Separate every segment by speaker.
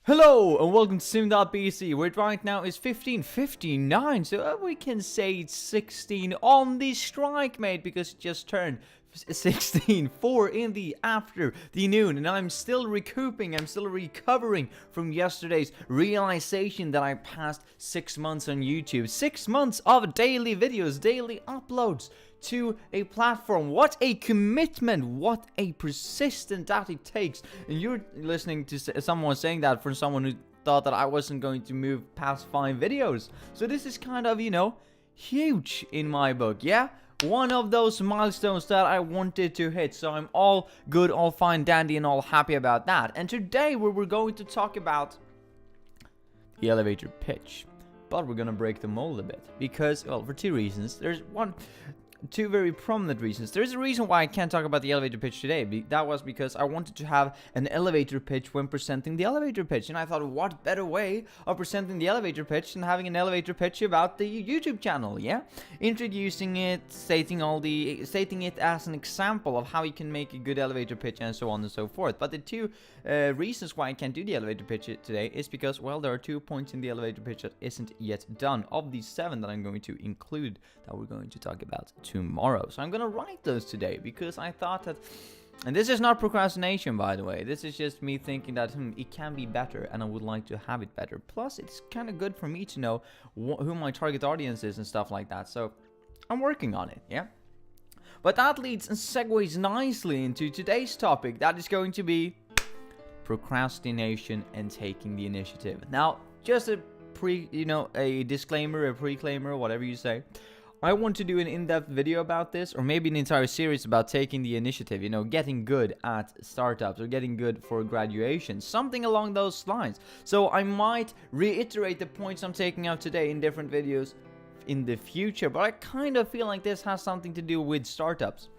Speaker 1: Hello and welcome to Sim.bc, where it right now is 15:59, so we can say it's 16 on the strike, mate, because it just turned 16:04 in the afternoon, and I'm still recouping, I'm still recovering from yesterday's realization that I passed 6 months on YouTube, 6 months of daily videos, daily uploads to a platform. What a commitment, what a persistence that it takes. And you're listening to someone saying that from someone who thought that I wasn't going to move past 5 videos. So this is kind of, huge in my book, yeah? One of those milestones that I wanted to hit. So I'm all good, all fine, dandy, and all happy about that. And today we're going to talk about the elevator pitch. But we're gonna break the mold a bit. Because, well, for 2 reasons. There's two very prominent reasons. There's a reason why I can't talk about the elevator pitch today. That was because I wanted to have an elevator pitch when presenting the elevator pitch. And I thought, what better way of presenting the elevator pitch than having an elevator pitch about the YouTube channel, yeah? Introducing it, stating it as an example of how you can make a good elevator pitch and so on and so forth. But the 2 reasons why I can't do the elevator pitch today is because, well, there are 2 points in the elevator pitch that isn't yet done. Of these 7 that I'm going to include, that we're going to talk about tomorrow. So I'm gonna write those today because I thought that, and this is not procrastination, by the way, this is just me thinking that it can be better and I would like to have it better. Plus it's kind of good for me to know who my target audience is and stuff like that, so I'm working on it, yeah? But that leads and segues nicely into today's topic, that is going to be procrastination and taking the initiative. Now, just a disclaimer, a preclaimer, whatever you say. I want to do an in-depth video about this, or maybe an entire series about taking the initiative, getting good at startups or getting good for graduation, something along those lines. So I might reiterate the points I'm taking out today in different videos in the future, but I kind of feel like this has something to do with startups.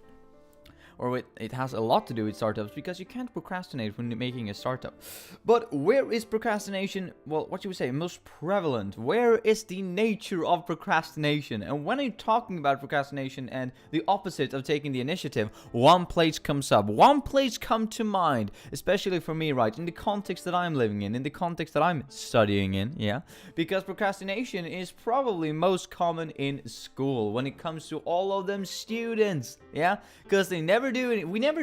Speaker 1: Or it has a lot to do with startups, because you can't procrastinate when making a startup. But where is procrastination, well, what should we say, most prevalent? Where is the nature of procrastination? And when I'm talking about procrastination and the opposite of taking the initiative, one place comes up. One place comes to mind, especially for me, right? In the context that I'm living in the context that I'm studying in, yeah? Because procrastination is probably most common in school when it comes to all of them students, yeah? Because we never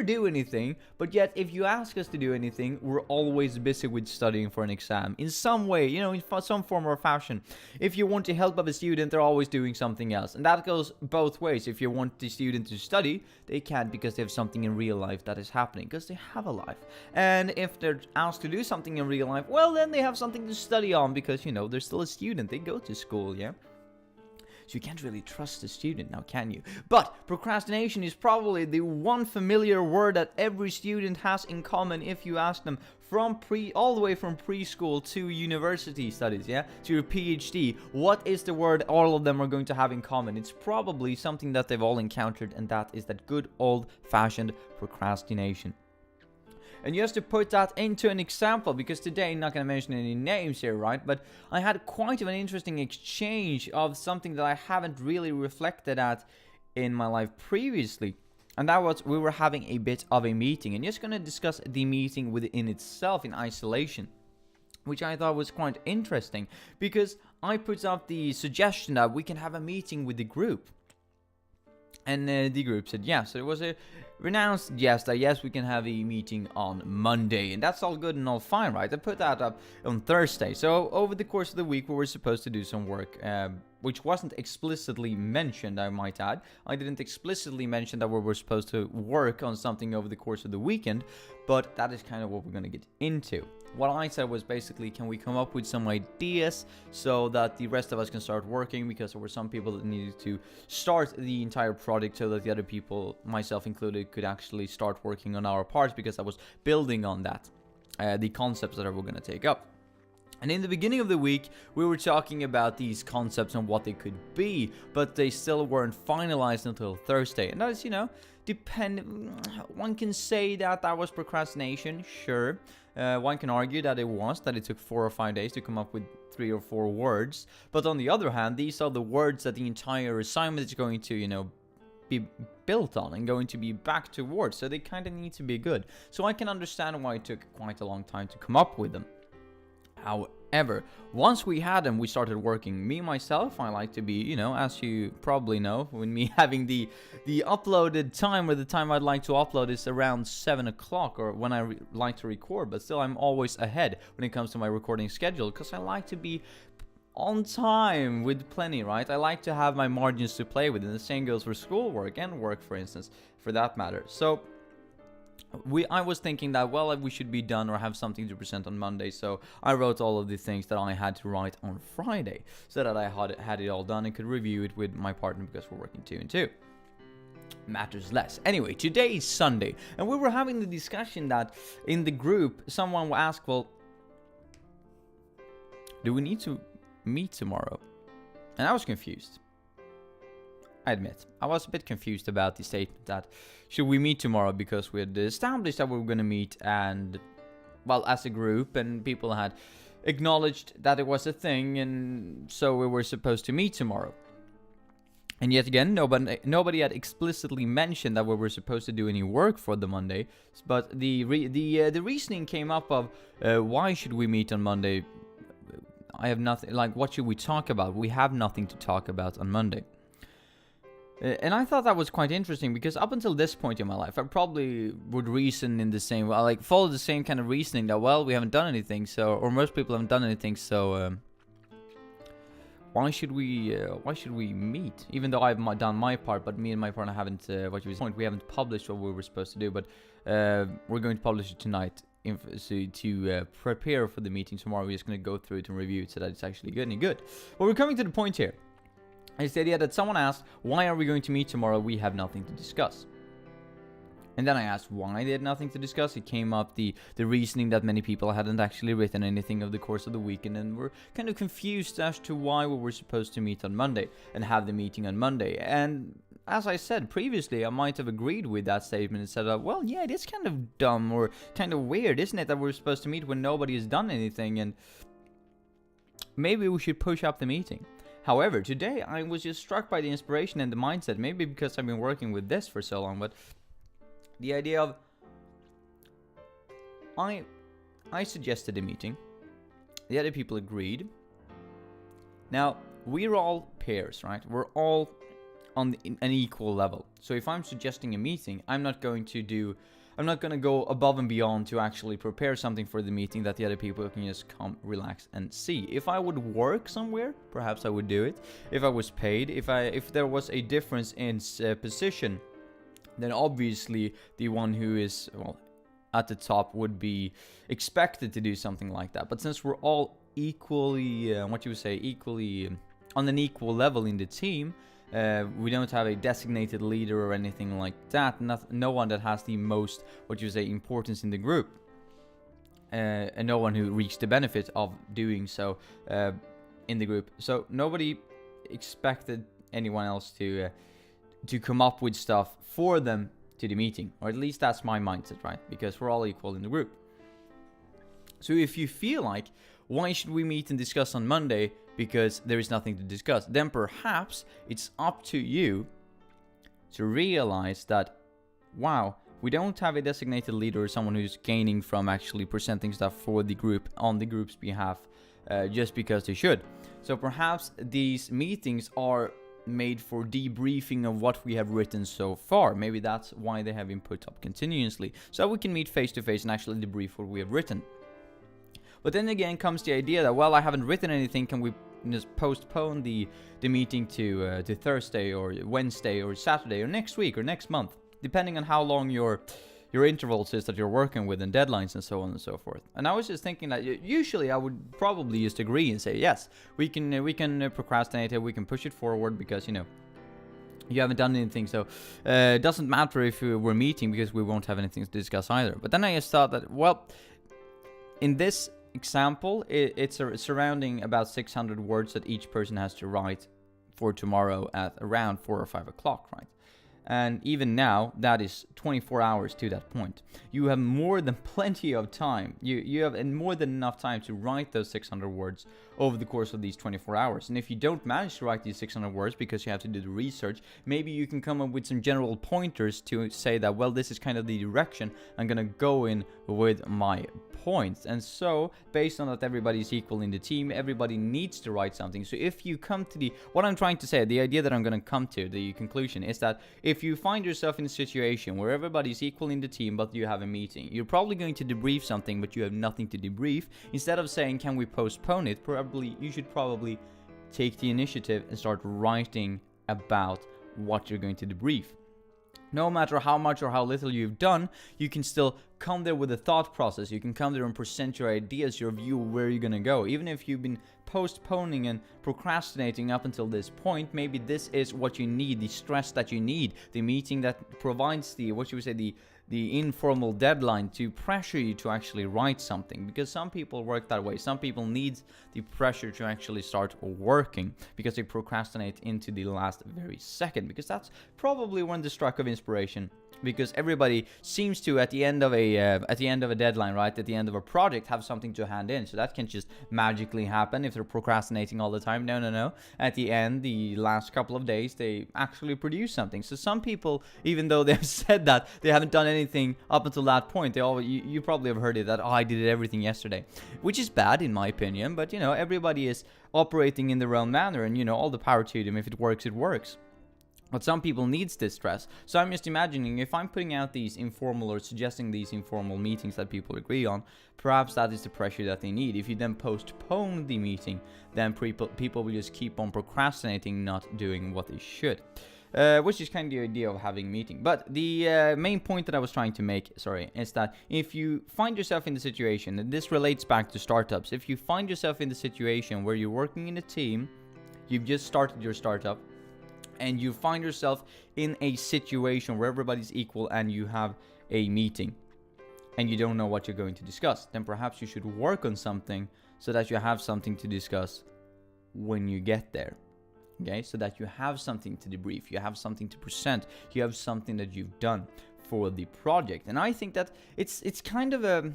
Speaker 1: do anything, but yet if you ask us to do anything, we're always busy with studying for an exam in some way, in some form or fashion. If you want to help up a student, they're always doing something else, and that goes both ways. If you want the student to study, they can't because they have something in real life that is happening, because they have a life. And if they're asked to do something in real life, well, then they have something to study on, because they're still a student, they go to school, yeah? So you can't really trust the student now, can you? But procrastination is probably the one familiar word that every student has in common if you ask them all the way from preschool to university studies, yeah? To your PhD. What is the word all of them are going to have in common? It's probably something that they've all encountered, and that is that good old-fashioned procrastination. And just to put that into an example, because today I'm not going to mention any names here, right? But I had quite of an interesting exchange of something that I haven't really reflected at in my life previously. And that was, we were having a bit of a meeting. And just going to discuss the meeting within itself in isolation, which I thought was quite interesting. Because I put up the suggestion that we can have a meeting with the group. And the group said yes. So it was a renounced yes, that yes, we can have a meeting on Monday. And that's all good and all fine, right? I put that up on Thursday. So over the course of the week, we were supposed to do some work, which wasn't explicitly mentioned, I might add. I didn't explicitly mention that we were supposed to work on something over the course of the weekend, but that is kind of what we're going to get into. What I said was basically, can we come up with some ideas so that the rest of us can start working, because there were some people that needed to start the entire project so that the other people, myself included, could actually start working on our parts, because I was building on that, the concepts that we're going to take up. And in the beginning of the week, we were talking about these concepts and what they could be, but they still weren't finalized until Thursday. And that is, one can say that was procrastination, sure. One can argue that it took 4 or 5 days to come up with 3 or 4 words. But on the other hand, these are the words that the entire assignment is going to, be built on and going to be back towards. So they kind of need to be good. So I can understand why it took quite a long time to come up with them. However, once we had them, we started working. Me, myself, I like to be, you know, as you probably know, when me having the uploaded time, or the time I'd like to upload is around 7 o'clock, or when I like to record, but still I'm always ahead when it comes to my recording schedule, because I like to be on time with plenty, right? I like to have my margins to play with, and the same goes for schoolwork and work, for instance, for that matter. So I was thinking that, well, we should be done or have something to present on Monday, so I wrote all of the things that I had to write on Friday, so that I had it all done and could review it with my partner, because we're working 2 and 2. Matters less. Anyway, today is Sunday, and we were having the discussion that in the group, someone asked, well, do we need to meet tomorrow? And I was confused. I admit, I was a bit confused about the statement that should we meet tomorrow, because we had established that we were going to meet, and, well, as a group, and people had acknowledged that it was a thing, and so we were supposed to meet tomorrow. And yet again, nobody had explicitly mentioned that we were supposed to do any work for the Monday, but the reasoning came up of why should we meet on Monday? I have nothing, like, what should we talk about? We have nothing to talk about on Monday. And I thought that was quite interesting, because up until this point in my life, I probably would reason in the same way, like follow the same kind of reasoning that, well, we haven't done anything, so, or most people haven't done anything, so why should we meet? Even though I've done my part, but me and my partner haven't. We haven't published what we were supposed to do, but we're going to publish it tonight. To prepare for the meeting tomorrow, we're just going to go through it and review it so that it's actually good and good. Well, we're coming to the point here. It's the idea that someone asked, why are we going to meet tomorrow? We have nothing to discuss. And then I asked why they had nothing to discuss. It came up the reasoning that many people hadn't actually written anything over the course of the weekend, and were kind of confused as to why we were supposed to meet on Monday and have the meeting on Monday. And as I said previously, I might have agreed with that statement and said, well, yeah, it is kind of dumb or kind of weird, isn't it, that we're supposed to meet when nobody has done anything, and maybe we should push up the meeting. However, today I was just struck by the inspiration and the mindset, maybe because I've been working with this for so long, but the idea of, I suggested a meeting, the other people agreed. Now, we're all peers, right? We're all on an equal level. So if I'm suggesting a meeting, I'm not going to go above and beyond to actually prepare something for the meeting that the other people can just come, relax, and see. If I would work somewhere, perhaps I would do it. If I was paid, if there was a difference in position, then obviously the one who is, well, at the top would be expected to do something like that. But since we're all equally, equally on an equal level in the team, we don't have a designated leader or anything like that. No one that has the most, importance in the group, and no one who reached the benefit of doing so in the group. So nobody expected anyone else to come up with stuff for them to the meeting, or at least that's my mindset, right? Because we're all equal in the group. So if you feel like, why should we meet and discuss on Monday? Because there is nothing to discuss, then perhaps it's up to you to realize that, wow, we don't have a designated leader or someone who's gaining from actually presenting stuff for the group on the group's behalf just because they should. So perhaps these meetings are made for debriefing of what we have written so far. Maybe that's why they have been put up continuously, so we can meet face to face and actually debrief what we have written. But then again comes the idea that, well, I haven't written anything, can we just postpone the meeting to Thursday or Wednesday or Saturday or next week or next month, depending on how long your intervals is that you're working with and deadlines and so on and so forth. And I was just thinking that usually I would probably just agree and say, yes, we can procrastinate it, we can push it forward because, you haven't done anything, so it doesn't matter if we're meeting because we won't have anything to discuss either. But then I just thought that, well, in this example, it's surrounding about 600 words that each person has to write for tomorrow at around 4 or 5 o'clock, right? And even now, that is 24 hours to that point. You have more than plenty of time. You have more than enough time to write those 600 words over the course of these 24 hours. And if you don't manage to write these 600 words because you have to do the research, maybe you can come up with some general pointers to say that, well, this is kind of the direction I'm going to go in with my point. And so, based on that everybody's equal in the team, everybody needs to write something. So if you come to what I'm trying to say, the idea that I'm going to come to, the conclusion, is that if you find yourself in a situation where everybody's equal in the team, but you have a meeting, you're probably going to debrief something, but you have nothing to debrief. Instead of saying, can we postpone it, you should probably take the initiative and start writing about what you're going to debrief. No matter how much or how little you've done, you can still come there with a thought process. You can come there and present your ideas, your view of where you're going to go. Even if you've been postponing and procrastinating up until this point, maybe this is what you need, the stress that you need, the meeting that provides the informal deadline to pressure you to actually write something. Because some people work that way. Some people need the pressure to actually start working because they procrastinate into the last very second, because that's probably when the struck of inspiration, because everybody seems to at the end of a deadline, right, at the end of a project, have something to hand in. So that can just magically happen if they're procrastinating all the time. No. At the end, the last couple of days, they actually produce something. So some people, even though they've said that they haven't done anything up until that point, they always, you probably have heard it, that I did everything yesterday, which is bad in my opinion. But everybody is operating in their own manner, and all the power to them. If it works, it works. But some people needs this stress. So I'm just imagining, if I'm putting out these informal or suggesting these informal meetings that people agree on, perhaps that is the pressure that they need. If you then postpone the meeting, then people will just keep on procrastinating, not doing what they should. Which is kind of the idea of having a meeting. But the main point that I was trying to make, is that if you find yourself in the situation, and this relates back to startups, if you find yourself in the situation where you're working in a team, you've just started your startup, and you find yourself in a situation where everybody's equal and you have a meeting and you don't know what you're going to discuss, then perhaps you should work on something so that you have something to discuss when you get there. Okay, so that you have something to debrief, you have something to present, you have something that you've done for the project. And I think that it's kind of a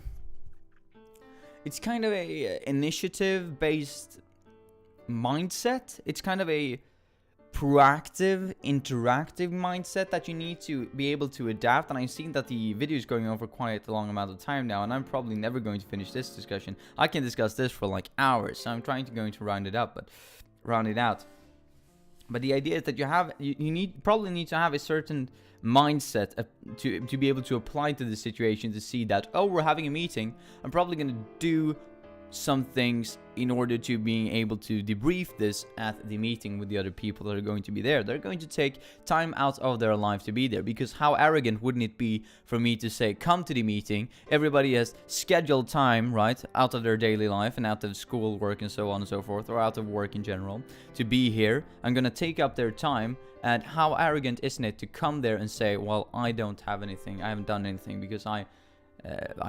Speaker 1: initiative based mindset. It's kind of a proactive, interactive mindset that you need to be able to adapt. And I've seen that the video is going on for quite a long amount of time now, and I'm probably never going to finish this discussion. I can discuss this for like hours, so I'm trying to round it out. But the idea is that you probably need to have a certain mindset to be able to apply to the situation, to see that, oh, we're having a meeting, I'm probably going to do some things in order to being able to debrief this at the meeting with the other people that are going to be there. They're going to take time out of their life to be there, because how arrogant wouldn't it be for me to say, come to the meeting, everybody has scheduled time, right, out of their daily life and out of school, work and so on and so forth, or out of work in general, to be here. I'm going to take up their time, and how arrogant isn't it to come there and say, well, I don't have anything, I haven't done anything because I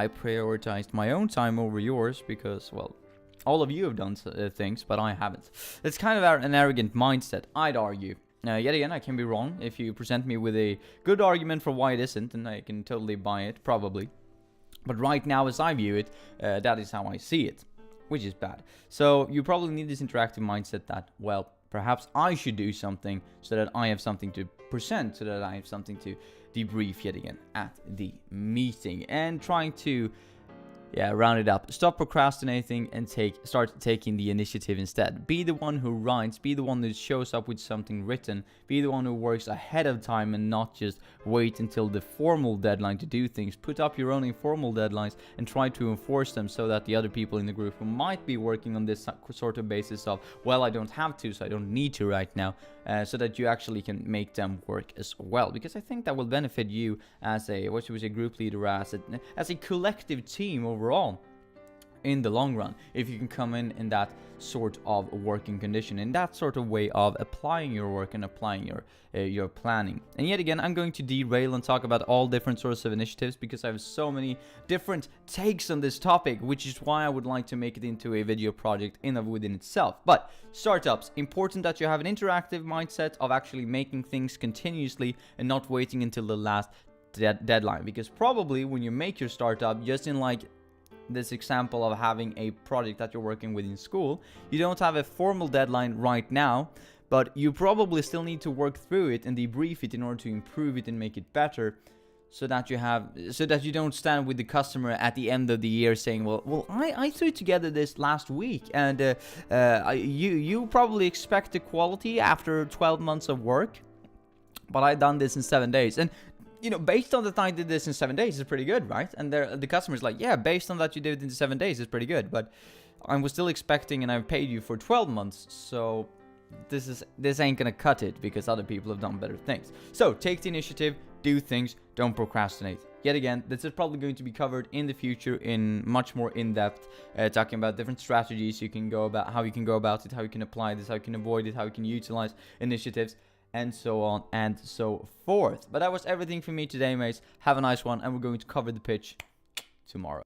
Speaker 1: prioritized my own time over yours, because, well, all of you have done things, but I haven't. It's kind of an arrogant mindset, I'd argue. Yet again, I can be wrong. If you present me with a good argument for why it isn't, then I can totally buy it, probably. But right now, as I view it, that is how I see it, which is bad. So you probably need this interactive mindset that, well, perhaps I should do something so that I have something to present, so that I have something to debrief yet again at the meeting. And trying to round it up, stop procrastinating and start taking the initiative instead. Be the one who writes, be the one who shows up with something written, be the one who works ahead of time and not just wait until the formal deadline to do things. Put up your own informal deadlines and try to enforce them, so that the other people in the group who might be working on this sort of basis of, well, I don't have to, so I don't need to right now, so that you actually can make them work as well. Because I think that will benefit you as a group leader, as a collective team overall in the long run, if you can come in that sort of working condition, in that sort of way of applying your work and applying your planning. And yet again, I'm going to derail and talk about all different sorts of initiatives, because I have so many different takes on this topic, which is why I would like to make it into a video project within itself. But startups, important that you have an interactive mindset of actually making things continuously and not waiting until the last deadline. Because probably when you make your startup, just in like this example of having a project that you're working with in school, you don't have a formal deadline right now, but you probably still need to work through it and debrief it in order to improve it and make it better, so that you don't stand with the customer at the end of the year saying, well, I threw together this last week, and you probably expect the quality after 12 months of work, but I done this in 7 days. And based on the time I did this in 7 days, it's pretty good, right? And the customer's like, yeah, based on that you did it in 7 days, it's pretty good. But I was still expecting, and I've paid you for 12 months, so this ain't gonna cut it, because other people have done better things. So take the initiative, do things, don't procrastinate. Yet again, this is probably going to be covered in the future in much more in-depth, talking about different strategies you can go about, how you can go about it, how you can apply this, how you can avoid it, how you can utilize initiatives, and so on and so forth. But that was everything for me today, mates. Have a nice one, and we're going to cover the pitch tomorrow.